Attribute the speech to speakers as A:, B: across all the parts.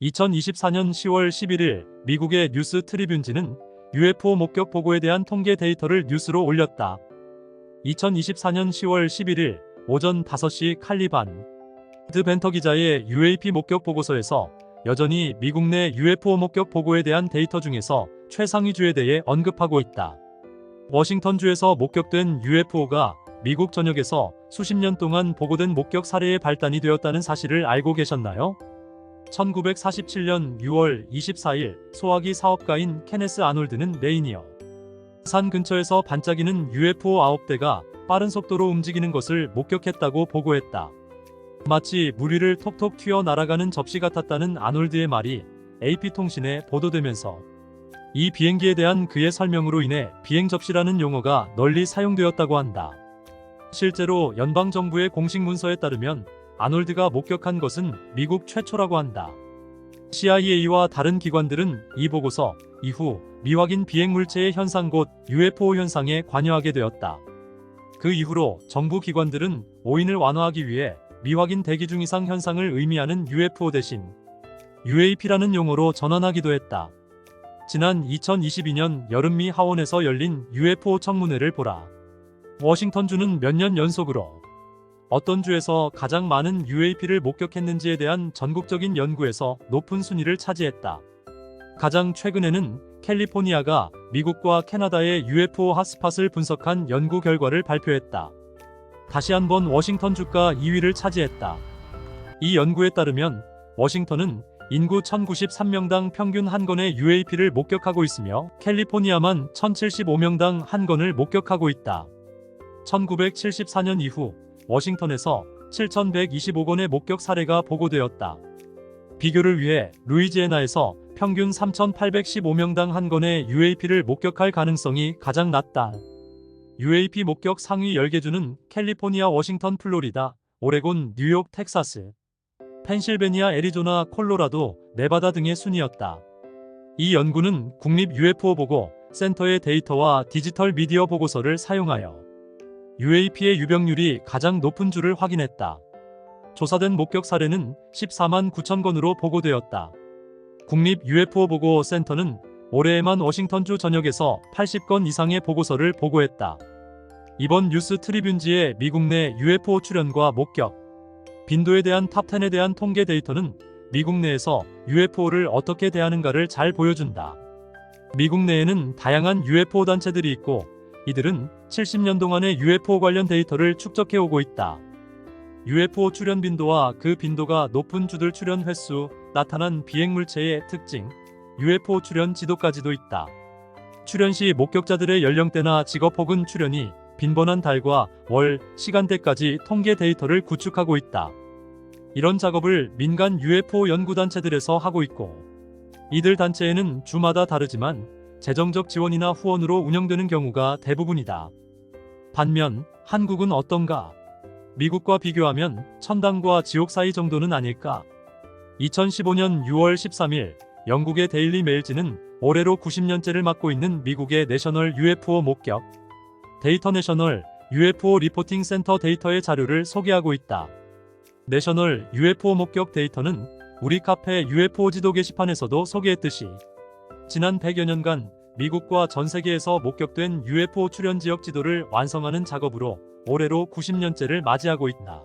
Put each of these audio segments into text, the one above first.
A: 2024년 10월 11일 미국의 뉴스 트리뷴지는 UFO 목격 보고에 대한 통계 데이터를 뉴스로 올렸다. 2024년 10월 11일 오전 5시 칼리반 벤터 기자의 UAP 목격 보고서에서 여전히 미국 내 UFO 목격 보고에 대한 데이터 중에서 최상위주에 대해 언급하고 있다. 워싱턴주에서 목격된 UFO가 미국 전역에서 수십 년 동안 보고된 목격 사례의 발단이 되었다는 사실을 알고 계셨나요? 1947년 6월 24일 소화기 사업가인 케네스 아놀드는 레이니어 산 근처에서 반짝이는 UFO 9대가 빠른 속도로 움직이는 것을 목격했다고 보고했다. 마치 물 위를 톡톡 튀어 날아가는 접시 같았다는 아놀드의 말이 AP통신에 보도되면서 이 비행기에 대한 그의 설명으로 인해 비행 접시라는 용어가 널리 사용되었다고 한다. 실제로 연방정부의 공식 문서에 따르면 아놀드가 목격한 것은 미국 최초라고 한다. CIA와 다른 기관들은 이 보고서 이후 미확인 비행물체의 현상 곧 UFO 현상에 관여하게 되었다. 그 이후로 정부 기관들은 오인을 완화하기 위해 미확인 대기 중 이상 현상을 의미하는 UFO 대신 UAP라는 용어로 전환하기도 했다. 지난 2022년 여름 미 하원에서 열린 UFO 청문회를 보라. 워싱턴주는 몇 년 연속으로 어떤 주에서 가장 많은 UAP를 목격했는지에 대한 전국적인 연구에서 높은 순위를 차지했다. 가장 최근에는 캘리포니아가 미국과 캐나다의 UFO 핫스팟을 분석한 연구 결과를 발표했다. 다시 한번 워싱턴주가 2위를 차지했다. 이 연구에 따르면 워싱턴은 인구 1093명당 평균 한 건의 UAP를 목격하고 있으며 캘리포니아만 1075명당 한 건을 목격하고 있다. 1974년 이후 워싱턴에서 7125건의 목격 사례가 보고되었다. 비교를 위해 루이지애나에서 평균 3815명당 한 건의 UAP를 목격할 가능성이 가장 낮다. UAP 목격 상위 10개 주는 캘리포니아, 워싱턴, 플로리다, 오레곤, 뉴욕, 텍사스, 펜실베니아, 애리조나, 콜로라도, 네바다 등의 순이었다. 이 연구는 국립 UFO 보고 센터의 데이터와 디지털 미디어 보고서를 사용하여 UAP의 유병률이 가장 높은 주를 확인했다. 조사된 목격 사례는 14만 9천 건으로 보고되었다. 국립 UFO 보고 센터는 올해에만 워싱턴주 전역에서 80건 이상의 보고서를 보고했다. 이번 뉴스 트리뷴지의 미국 내 UFO 출현과 목격, 빈도에 대한 탑10에 대한 통계 데이터는 미국 내에서 UFO를 어떻게 대하는가를 잘 보여준다. 미국 내에는 다양한 UFO 단체들이 있고 이들은 70년 동안의 UFO 관련 데이터를 축적해오고 있다. UFO 출현 빈도와 그 빈도가 높은 주들 출현 횟수, 나타난 비행물체의 특징, UFO 출현 지도까지도 있다. 출현 시 목격자들의 연령대나 직업 혹은 출현이 빈번한 달과 월, 시간대까지 통계 데이터를 구축하고 있다. 이런 작업을 민간 UFO 연구단체들에서 하고 있고 이들 단체에는 주마다 다르지만 재정적 지원이나 후원으로 운영되는 경우가 대부분이다. 반면 한국은 어떤가? 미국과 비교하면 천당과 지옥 사이 정도는 아닐까? 2015년 6월 13일 영국의 데일리 메일지는 올해로 90년째를 맞고 있는 미국의 내셔널 UFO 목격 데이터 내셔널 UFO 리포팅 센터 데이터의 자료를 소개하고 있다. 내셔널 UFO 목격 데이터는 우리 카페 UFO 지도 게시판에서도 소개했듯이 지난 100여 년간 미국과 전 세계에서 목격된 UFO 출현 지역 지도를 완성하는 작업으로 올해로 90년째를 맞이하고 있다.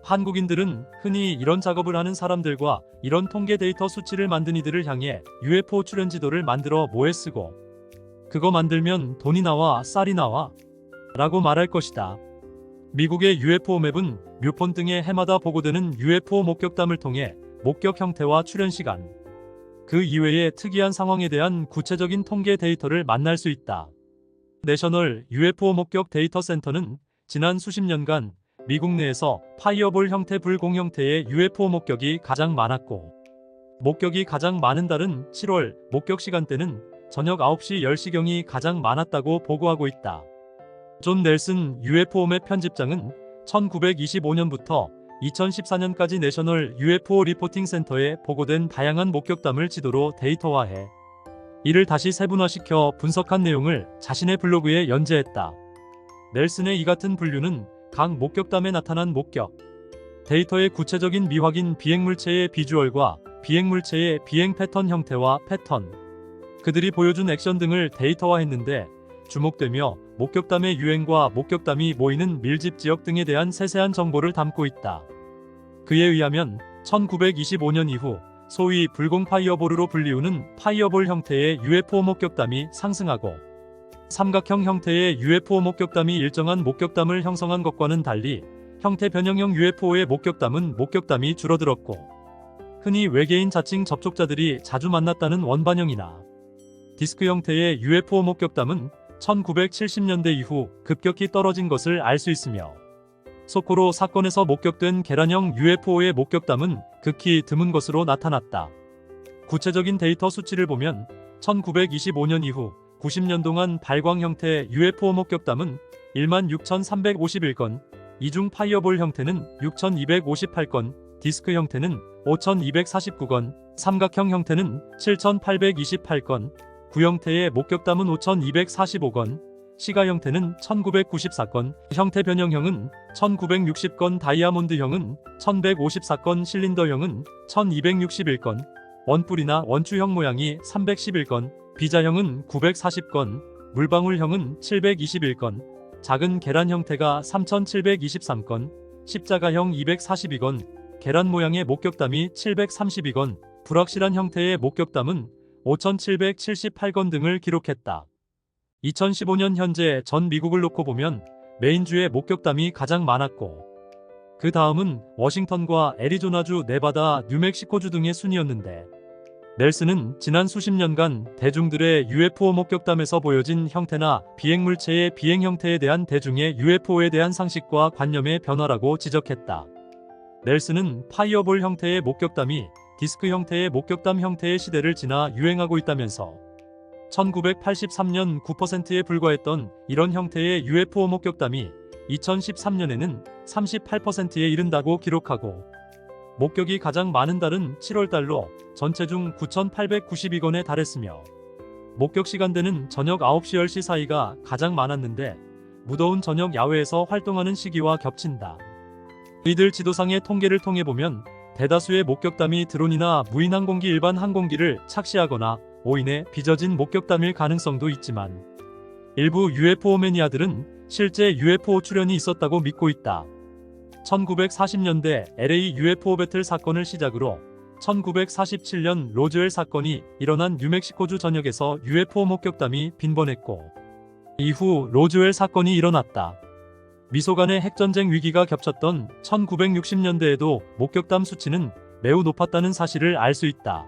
A: 한국인들은 흔히 이런 작업을 하는 사람들과 이런 통계 데이터 수치를 만든 이들을 향해 UFO 출현 지도를 만들어 뭐에 쓰고 그거 만들면 돈이 나와 쌀이 나와 라고 말할 것이다. 미국의 UFO 맵은 뮤폰 등의 해마다 보고되는 UFO 목격담을 통해 목격 형태와 출현 시간, 그 이외의 특이한 상황에 대한 구체적인 통계 데이터를 만날 수 있다. 내셔널 UFO 목격 데이터 센터는 지난 수십 년간 미국 내에서 파이어볼 형태 불공 형태의 UFO 목격이 가장 많았고 목격이 가장 많은 달은 7월, 목격 시간대는 저녁 9시 10시경이 가장 많았다고 보고하고 있다. 존 넬슨 UFO 맵 편집장은 1925년부터 2014년까지 내셔널 UFO 리포팅 센터에 보고된 다양한 목격담을 지도로 데이터화해 이를 다시 세분화시켜 분석한 내용을 자신의 블로그에 연재했다. 넬슨의 이 같은 분류는 각 목격담에 나타난 목격 데이터의 구체적인 미확인 비행물체의 비주얼과 비행물체의 비행 패턴 형태와 패턴, 그들이 보여준 액션 등을 데이터화했는데 주목되며 목격담의 유행과 목격담이 모이는 밀집 지역 등에 대한 세세한 정보를 담고 있다. 그에 의하면 1925년 이후 소위 불공 파이어볼으로 불리우는 파이어볼 형태의 UFO 목격담이 상승하고 삼각형 형태의 UFO 목격담이 일정한 목격담을 형성한 것과는 달리 형태 변형형 UFO의 목격담이 줄어들었고 흔히 외계인 자칭 접촉자들이 자주 만났다는 원반형이나 디스크 형태의 UFO 목격담은 1970년대 이후 급격히 떨어진 것을 알 수 있으며 소코로 사건에서 목격된 계란형 UFO의 목격담은 극히 드문 것으로 나타났다. 구체적인 데이터 수치를 보면 1925년 이후 90년 동안 발광 형태 UFO 목격담은 16,351건, 이중 파이어볼 형태는 6,258건, 디스크 형태는 5,249건, 삼각형 형태는 7,828건, 구형태의 목격담은 5,245건, 시가 형태는 1994건, 형태 변형형은 1960건, 다이아몬드형은 1154건, 실린더형은 1261건, 원뿔이나 원추형 모양이 311건, 비자형은 940건, 물방울형은 721건, 작은 계란 형태가 3723건, 십자가형 242건, 계란 모양의 목격담이 732건, 불확실한 형태의 목격담은 5778건 등을 기록했다. 2015년 현재 전 미국을 놓고 보면 메인주의 목격담이 가장 많았고 그 다음은 워싱턴과 애리조나주, 네바다, 뉴멕시코주 등의 순이었는데 넬슨은 지난 수십 년간 대중들의 UFO 목격담에서 보여진 형태나 비행물체의 비행 형태에 대한 대중의 UFO에 대한 상식과 관념의 변화라고 지적했다. 넬슨은 파이어볼 형태의 목격담이 디스크 형태의 목격담 형태의 시대를 지나 유행하고 있다면서 1983년 9%에 불과했던 이런 형태의 UFO 목격담이 2013년에는 38%에 이른다고 기록하고 목격이 가장 많은 달은 7월달로 전체 중 9,892건에 달했으며 목격 시간대는 저녁 9시 10시 사이가 가장 많았는데 무더운 저녁 야외에서 활동하는 시기와 겹친다. 이들 지도상의 통계를 통해 보면 대다수의 목격담이 드론이나 무인 항공기, 일반 항공기를 착시하거나 오인에 빚어진 목격담일 가능성도 있지만 일부 UFO 매니아들은 실제 UFO 출현이 있었다고 믿고 있다. 1940년대 LA UFO 배틀 사건을 시작으로 1947년 로즈웰 사건이 일어난 뉴멕시코주 전역에서 UFO 목격담이 빈번했고 이후 로즈웰 사건이 일어났다. 미소 간의 핵전쟁 위기가 겹쳤던 1960년대에도 목격담 수치는 매우 높았다는 사실을 알 수 있다.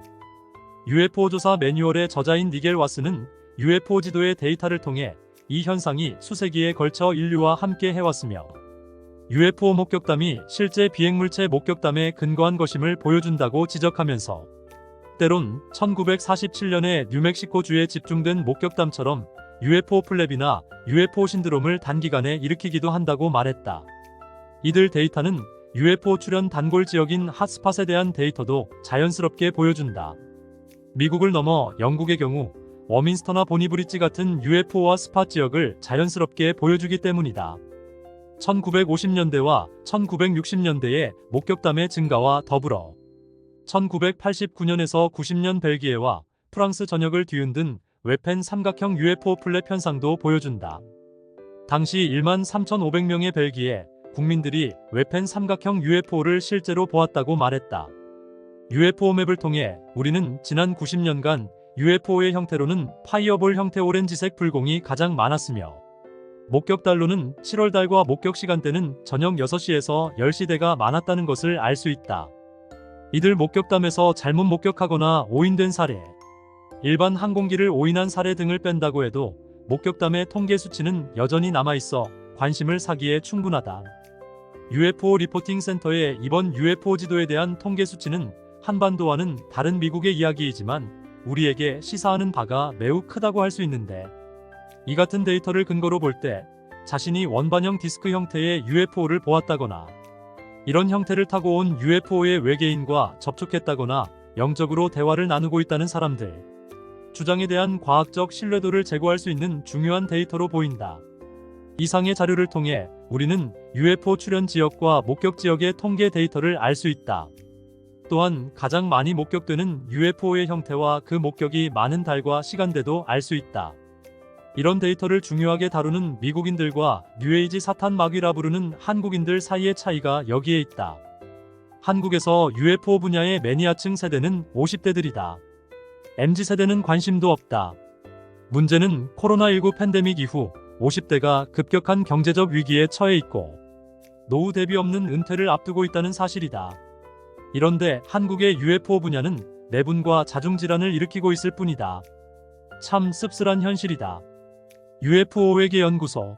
A: UFO 조사 매뉴얼의 저자인 니겔 와스는 UFO 지도의 데이터를 통해 이 현상이 수세기에 걸쳐 인류와 함께 해왔으며 UFO 목격담이 실제 비행물체 목격담에 근거한 것임을 보여준다고 지적하면서 때론 1947년에 뉴멕시코주에 집중된 목격담처럼 UFO 플랩이나 UFO 신드롬을 단기간에 일으키기도 한다고 말했다. 이들 데이터는 UFO 출현 단골 지역인 핫스팟에 대한 데이터도 자연스럽게 보여준다. 미국을 넘어 영국의 경우 워민스터나 보니브리지 같은 UFO와 스팟 지역을 자연스럽게 보여주기 때문이다. 1950년대와 1960년대의 목격담의 증가와 더불어 1989년에서 90년 벨기에와 프랑스 전역을 뒤흔든 웨펜 삼각형 UFO 플랩 현상도 보여준다. 당시 13,500명의 벨기에 국민들이 웨펜 삼각형 UFO를 실제로 보았다고 말했다. UFO 맵을 통해 우리는 지난 90년간 UFO의 형태로는 파이어볼 형태 오렌지색 불공이 가장 많았으며 목격달로는 7월달과 목격 시간대는 저녁 6시에서 10시대가 많았다는 것을 알 수 있다. 이들 목격담에서 잘못 목격하거나 오인된 사례, 일반 항공기를 오인한 사례 등을 뺀다고 해도 목격담의 통계 수치는 여전히 남아있어 관심을 사기에 충분하다. UFO 리포팅 센터의 이번 UFO 지도에 대한 통계 수치는 한반도와는 다른 미국의 이야기이지만 우리에게 시사하는 바가 매우 크다고 할 수 있는데 이 같은 데이터를 근거로 볼 때 자신이 원반형 디스크 형태의 UFO를 보았다거나 이런 형태를 타고 온 UFO의 외계인과 접촉했다거나 영적으로 대화를 나누고 있다는 사람들 주장에 대한 과학적 신뢰도를 제고할 수 있는 중요한 데이터로 보인다. 이상의 자료를 통해 우리는 UFO 출현 지역과 목격 지역의 통계 데이터를 알 수 있다. 또한 가장 많이 목격되는 UFO의 형태와 그 목격이 많은 달과 시간대도 알 수 있다. 이런 데이터를 중요하게 다루는 미국인들과 뉴에이지 사탄 마귀라 부르는 한국인들 사이의 차이가 여기에 있다. 한국에서 UFO 분야의 매니아층 세대는 50대들이다. MZ세대는 관심도 없다. 문제는 코로나19 팬데믹 이후 50대가 급격한 경제적 위기에 처해 있고 노후 대비 없는 은퇴를 앞두고 있다는 사실이다. 이런데 한국의 UFO 분야는 내분과 자중질환을 일으키고 있을 뿐이다. 참 씁쓸한 현실이다. UFO 외계연구소